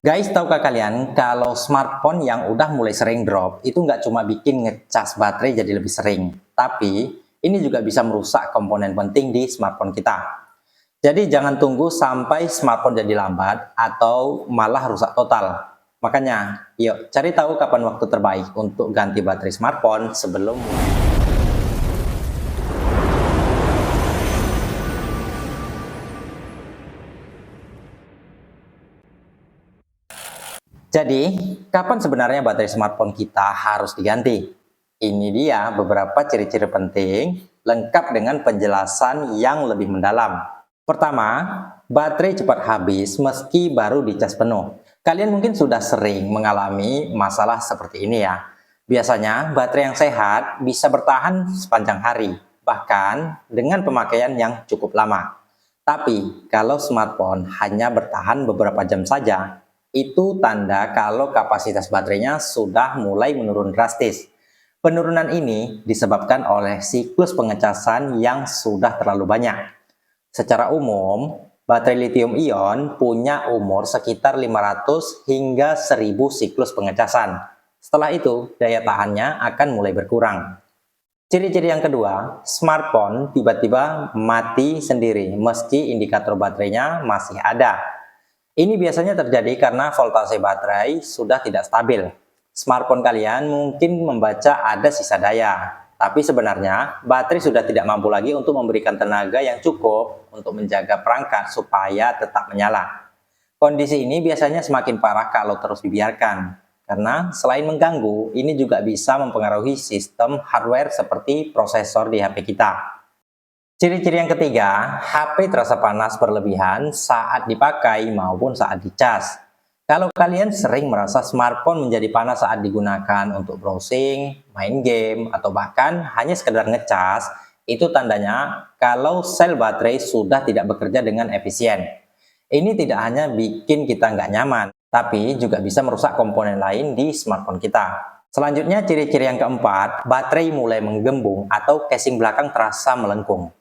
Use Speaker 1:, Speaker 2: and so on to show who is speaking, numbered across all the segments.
Speaker 1: Guys, tahukah kalian kalau smartphone yang udah mulai sering drop itu nggak cuma bikin ngecas baterai jadi lebih sering, tapi ini juga bisa merusak komponen penting di smartphone kita. Jadi jangan tunggu sampai smartphone jadi lambat atau malah rusak total. Makanya, yuk cari tahu kapan waktu terbaik untuk ganti baterai smartphone sebelum. Jadi, kapan sebenarnya baterai smartphone kita harus diganti? Ini dia beberapa ciri-ciri penting, lengkap dengan penjelasan yang lebih mendalam. Pertama, baterai cepat habis meski baru dicas penuh. Kalian mungkin sudah sering mengalami masalah seperti ini ya. Biasanya, baterai yang sehat bisa bertahan sepanjang hari, bahkan dengan pemakaian yang cukup lama. Tapi, kalau smartphone hanya bertahan beberapa jam saja, itu tanda kalau kapasitas baterainya sudah mulai menurun drastis. Penurunan ini disebabkan oleh siklus pengecasan yang sudah terlalu banyak. Secara umum, baterai lithium ion punya umur sekitar 500 hingga 1000 siklus pengecasan. Setelah itu, daya tahannya akan mulai berkurang. Ciri-ciri yang kedua, smartphone tiba-tiba mati sendiri meski indikator baterainya masih ada. Ini biasanya terjadi karena voltase baterai sudah tidak stabil. Smartphone kalian mungkin membaca ada sisa daya, tapi sebenarnya baterai sudah tidak mampu lagi untuk memberikan tenaga yang cukup untuk menjaga perangkat supaya tetap menyala. Kondisi ini biasanya semakin parah kalau terus dibiarkan, karena selain mengganggu, ini juga bisa mempengaruhi sistem hardware seperti prosesor di HP kita. Ciri-ciri yang ketiga, HP terasa panas berlebihan saat dipakai maupun saat dicas. Kalau kalian sering merasa smartphone menjadi panas saat digunakan untuk browsing, main game, atau bahkan hanya sekedar ngecas, itu tandanya kalau sel baterai sudah tidak bekerja dengan efisien. Ini tidak hanya bikin kita nggak nyaman, tapi juga bisa merusak komponen lain di smartphone kita. Selanjutnya, ciri-ciri yang keempat, baterai mulai menggembung atau casing belakang terasa melengkung.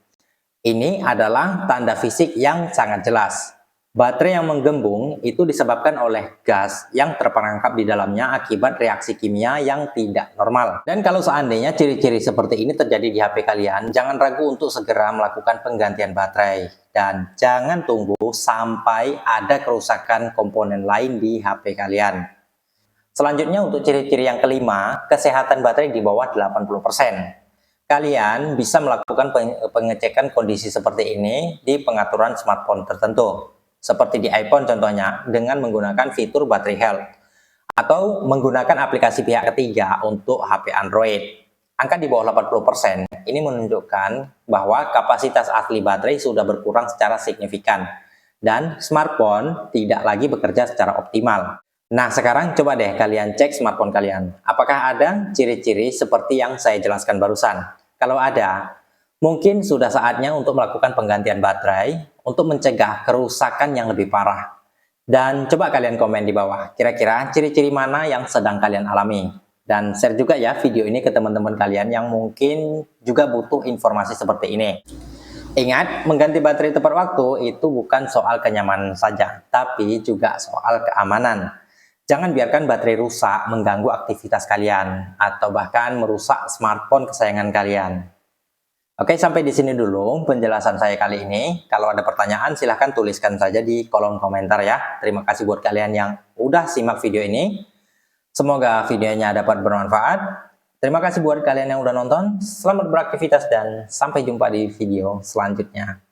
Speaker 1: Ini adalah tanda fisik yang sangat jelas. Baterai yang menggembung itu disebabkan oleh gas yang terperangkap di dalamnya akibat reaksi kimia yang tidak normal. Dan kalau seandainya ciri-ciri seperti ini terjadi di HP kalian, jangan ragu untuk segera melakukan penggantian baterai. Dan jangan tunggu sampai ada kerusakan komponen lain di HP kalian. Selanjutnya untuk ciri-ciri yang kelima, kesehatan baterai di bawah 80%. Kalian bisa melakukan pengecekan kondisi seperti ini di pengaturan smartphone tertentu, seperti di iPhone contohnya, dengan menggunakan fitur Battery Health, atau menggunakan aplikasi pihak ketiga untuk HP Android. Angka di bawah 80% ini menunjukkan bahwa kapasitas asli baterai sudah berkurang secara signifikan, dan smartphone tidak lagi bekerja secara optimal. Nah, sekarang coba deh kalian cek smartphone kalian. Apakah ada ciri-ciri seperti yang saya jelaskan barusan? Kalau ada, mungkin sudah saatnya untuk melakukan penggantian baterai untuk mencegah kerusakan yang lebih parah. Dan coba kalian komen di bawah, kira-kira ciri-ciri mana yang sedang kalian alami. Dan share juga ya video ini ke teman-teman kalian yang mungkin juga butuh informasi seperti ini. Ingat, mengganti baterai tepat waktu itu bukan soal kenyamanan saja, tapi juga soal keamanan. Jangan biarkan baterai rusak mengganggu aktivitas kalian atau bahkan merusak smartphone kesayangan kalian. Oke, sampai di sini dulu penjelasan saya kali ini. Kalau ada pertanyaan silahkan tuliskan saja di kolom komentar ya. Terima kasih buat kalian yang udah simak video ini. Semoga videonya dapat bermanfaat. Terima kasih buat kalian yang udah nonton. Selamat beraktivitas dan sampai jumpa di video selanjutnya.